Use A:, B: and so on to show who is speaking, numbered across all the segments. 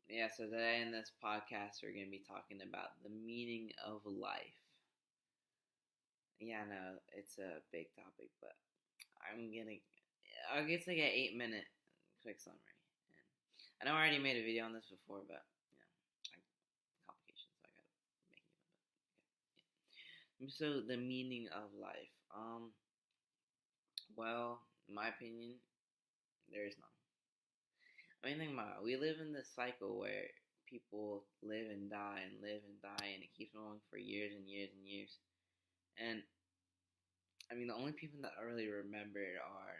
A: Yeah, so today in this podcast, we're going to be talking about the meaning of life. Yeah, no, it's a big topic, but I guess like an 8 minute quick summary. And I know I already made a video on this before, but, complications, so I gotta make it. But, yeah. So, the meaning of life. Well, in my opinion, there is none. I mean, think about it. We live in this cycle where people live and die and live and die, and it keeps going for years and years and years. And I mean, the only people that I really remember are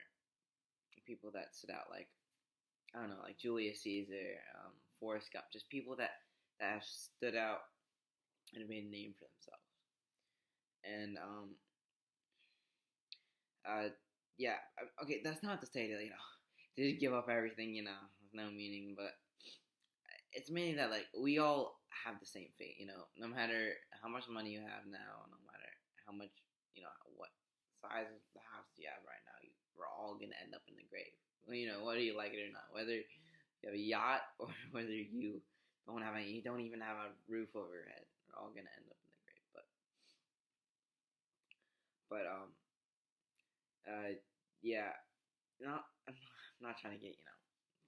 A: people that stood out, like I don't know, like Julius Caesar, Forrest Gump, just people that have stood out and made a name for themselves. And yeah, okay, that's not to say that to just give up everything, with no meaning, but it's mainly that like we all have the same fate, no matter how much money you have now, no matter how much, what size of the house you have right now, we're all gonna end up in the grave. Whether you like it or not, whether you have a yacht or whether you you don't even have a roof over your head, we're all gonna end up in the grave. But yeah, I'm not trying to get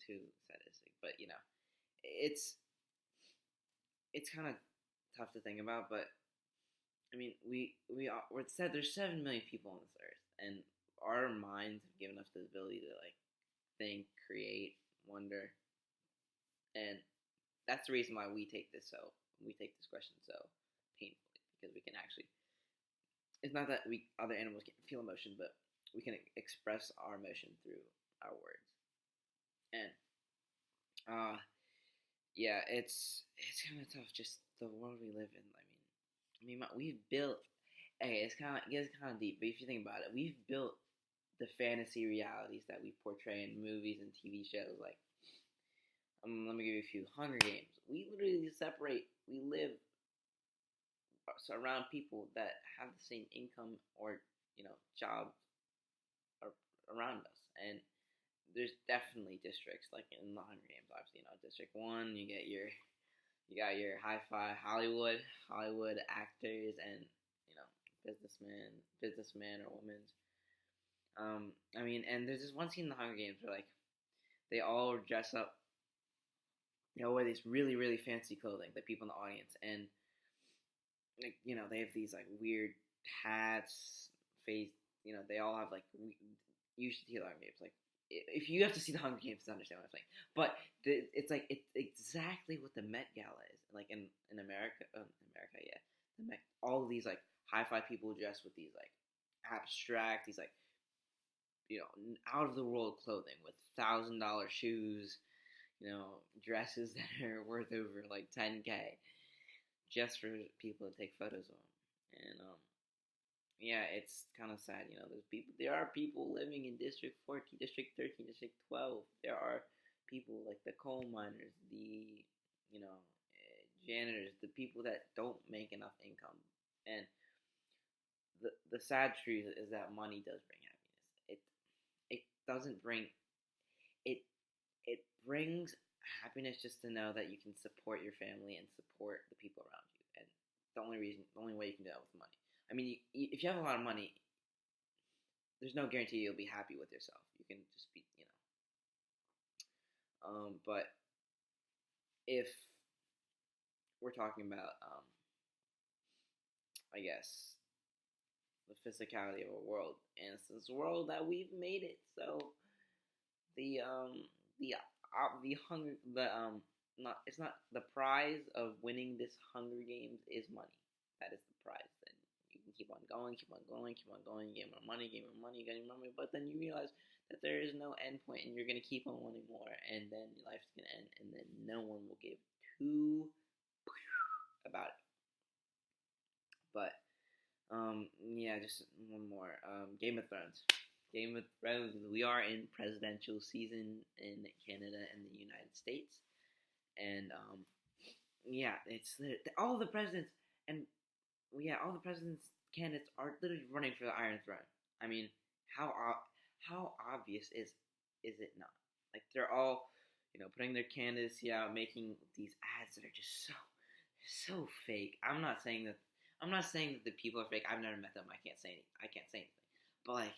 A: too sadistic, but it's kind of tough to think about, but I mean, we're said there's 7 million people on this earth, and our minds have given us the ability to like think, create, wonder, and that's the reason why we take this question so painfully, because we can actually. It's not that we other animals can feel emotion, but we can express our emotion through our words, and yeah, it's kind of tough. Just the world we live in. We've built. Okay, it gets kind of deep, but if you think about it, we've built the fantasy realities that we portray in movies and TV shows. Like, let me give you a few. Hunger Games. We literally separate. We live around people that have the same income or jobs around us, and there's definitely districts like in the Hunger Games. Obviously, District 1, you got your high-fi Hollywood actors and businessmen or women. I mean, and there's this one scene in the Hunger Games where like they all dress up, wear these really really fancy clothing, the people in the audience, and like they have these like weird hats, face. They all have like you should see the Hunger Games. Like if you have to see the Hunger Games to understand what I'm saying, but it's like it's exactly what the Met Gala is. Like in America, yeah, the Met, all of these like hi-fi people dressed with these like abstract, these like out of the world clothing with $1,000 shoes, dresses that are worth over like 10K just for people to take photos of them. And yeah, it's kind of sad. There are people living in District 14, District 13, District 12. There are people like the coal miners, the janitors, the people that don't make enough income. And the sad truth is that money does bring happiness. It doesn't bring it. It brings happiness just to know that you can support your family and support the people around you. And the only way you can do that with money. I mean, if you have a lot of money, there's no guarantee you'll be happy with yourself. You can just be, But if we're talking about, I guess, the physicality of a world, and it's this world that we've made it. So the hunger, not it's not the prize of winning this Hunger Games is money. That is the prize. Then you can keep on going, get more money, getting more money, but then you realize that there is no end point, and you're gonna keep on wanting more, and then your life's gonna end, and then no one will give two about it. But yeah, just one more. Game of Thrones. Game of Thrones. We are in presidential season in Canada and the United States, and yeah, it's all the presidents and all the presidents candidates are literally running for the Iron Throne. I mean, how obvious is it not? Like they're all, putting their candidacy out, making these ads that are just so fake. I'm not saying that the people are fake. I've never met them. I can't say anything. But like,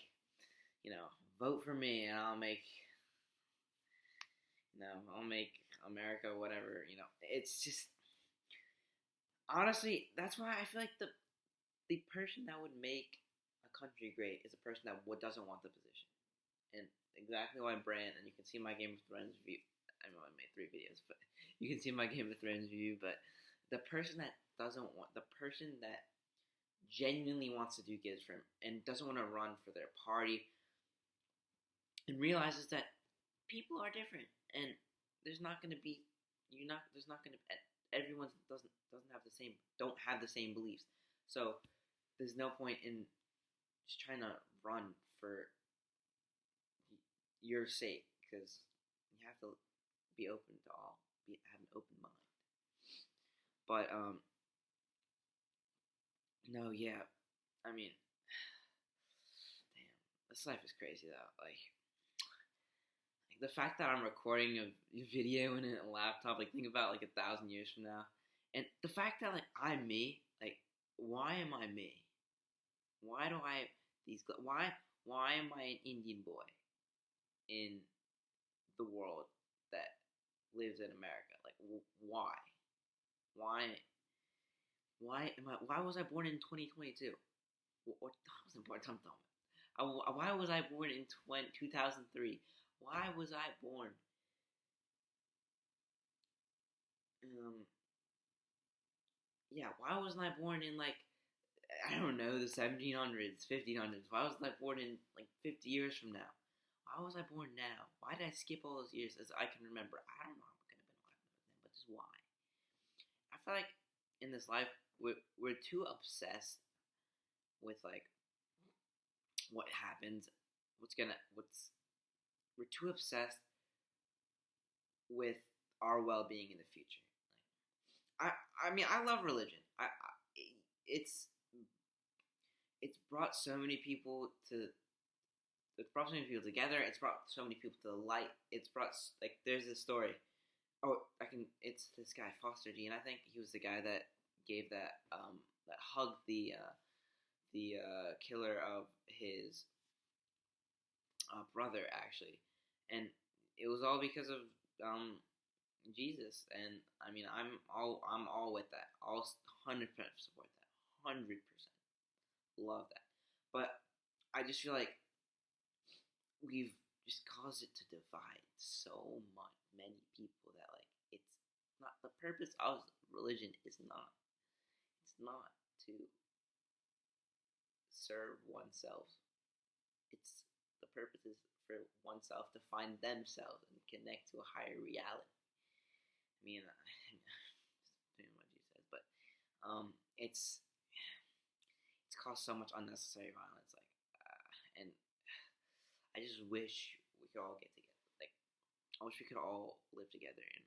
A: vote for me and I'll make America whatever. It's just honestly that's why I feel like the person that would make a country great is a person that doesn't want the position. And exactly why Brand, and you can see my Game of Thrones review. I know I made 3 videos, but you can see my Game of Thrones review. But the person that genuinely wants to do good for him and doesn't want to run for their party, and realizes that people are different, and there's not going to be everyone doesn't have don't have the same beliefs. So there's no point in just trying to run for your sake, because you have to be open to all, have an open mind. But no, yeah, I mean, damn, this life is crazy though. Like the fact that I'm recording a video in a laptop, like think about like 1,000 years from now, and the fact that like I'm me, like why am I me? Why do I why am I an Indian boy in the world that lives in America? Like, why? Why was I born in 2022? Or 2000? Why was I born in 2003? Why was I born? Yeah, why wasn't I born in like I don't know, the 1700s, 1500s? Why wasn't I born in like 50 years from now? Why was I born now? Why did I skip all those years as I can remember? I don't know how I could have been alive then, but just why? I feel like in this life, we're too obsessed with like what happens, we're too obsessed with our well-being in the future. Like, I mean, I love religion. It's brought so many people to. It's brought so many people together. It's brought so many people to the light. It's brought like there's this story. Oh, It's this guy Foster G, and I think he was the guy that gave that that hugged the killer of his brother actually, and it was all because of Jesus. And I mean, I'm all with that. All 100% support that. 100% love that. But I just feel like we've just caused it to divide so many people that like it's not the purpose of religion is not. It's not to serve oneself. It's the purpose is for oneself to find themselves and connect to a higher reality. I mean, doing what Jesus says, but it's caused so much unnecessary violence. Like, and I just wish we could all get together. Like, I wish we could all live together in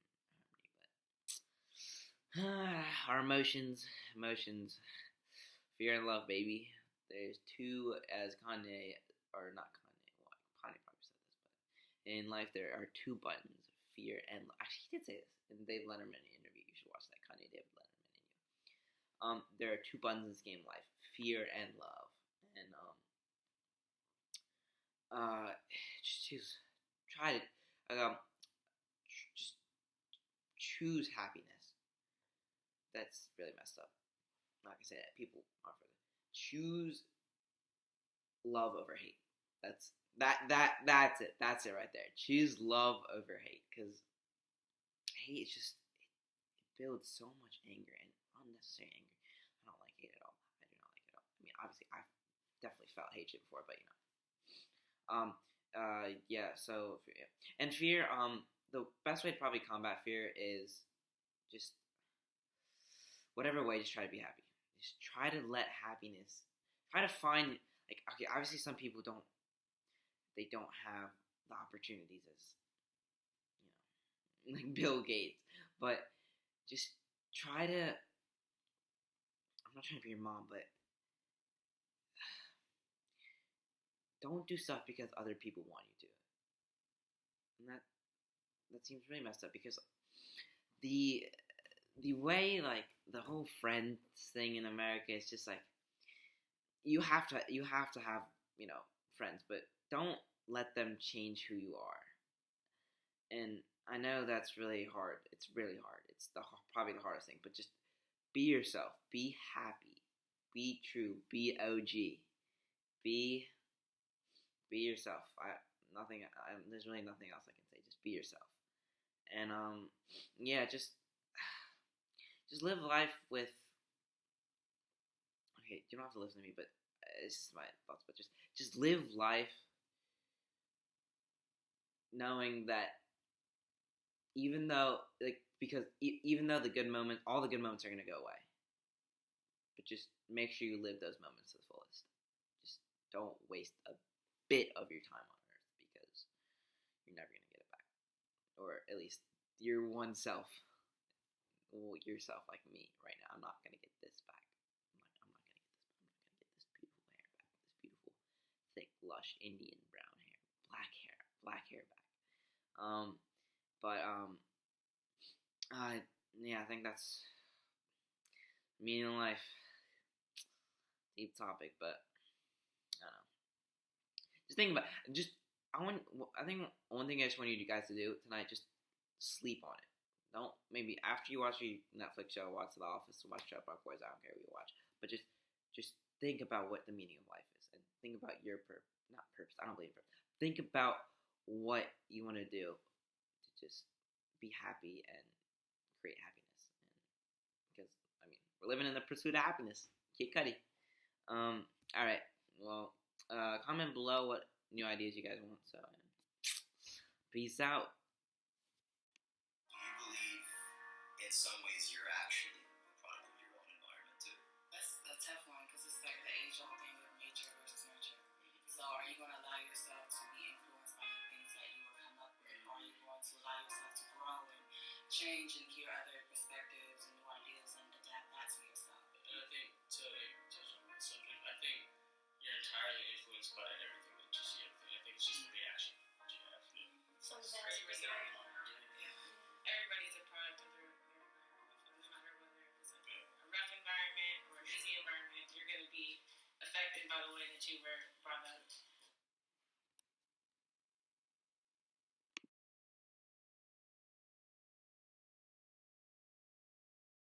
A: harmony. But our emotions, fear and love, baby. There's 2, as Kanye, or not Kanye. Well, Kanye probably said this, but in life there are 2 buttons: fear and love. Actually, he did say this in the Dave Letterman interview. You should watch that Kanye David Letterman interview. There are 2 buttons in this game of life: fear and love. And just just choose happiness. That's really messed up. I'm not gonna say that. People are for that. Choose love over hate. That's it. That's it right there. Choose love over hate, because hate is just it builds so much anger and unnecessary anger. I don't like hate at all. I do not like it at all. I mean, obviously, I've definitely felt hatred before, but yeah. So and fear. The best way to probably combat fear is just whatever way. Just try to be happy. Just try to let happiness. Try to find like okay. Obviously, some people don't. They don't have the opportunities as like Bill Gates, but just try to. I'm not trying to be your mom, but don't do stuff because other people want you to. And that seems really messed up because the the way like the whole friends thing in America is just like you have to have friends, but don't let them change who you are. And I know that's really hard. It's really hard. It's probably the hardest thing. But just be yourself. Be happy. Be true. Be OG. Be be yourself. There's really nothing else I can say. Just be yourself. And yeah, just live life with. Okay, you don't have to listen to me, but this is my thoughts. But just live life knowing that even though even though all the good moments are gonna go away, but just make sure you live those moments to the fullest. Just don't waste a bit of your time on Earth because you're never gonna get it back, or at least your one self, yourself like me right now. I'm not gonna get this back. I'm not gonna get this. I'm not gonna get this beautiful hair back. This beautiful, thick, lush Indian brown hair, black hair back. But yeah, I think that's meaning in life. Deep topic, but I don't know. Just think about I think one thing I just want you guys to do tonight, just sleep on it. Don't maybe after you watch your Netflix show, watch The Office, watch Trap Rock Boys. I don't care what you watch, but just think about what the meaning of life is, and think about your not purpose. I don't believe in purpose. Think about what you want to do to just be happy and create happiness. And because we're living in the pursuit of happiness. Kid Cudi. All right. Well, comment below what new ideas you guys want. So, peace out.
B: Do you believe in some ways you're actually a product of your own environment too?
C: That's a tough one because it's like the age-old thing of nature versus nurture. So are you going to allow yourself to be influenced by the things that you were come up with? Or are you going to allow yourself to grow and change and hear other perspectives and new ideas and adapt that to yourself?
D: And I think to touch on that subject, I think you're entirely influenced by everything that you see. I think it's just the reaction that you have.
C: So that's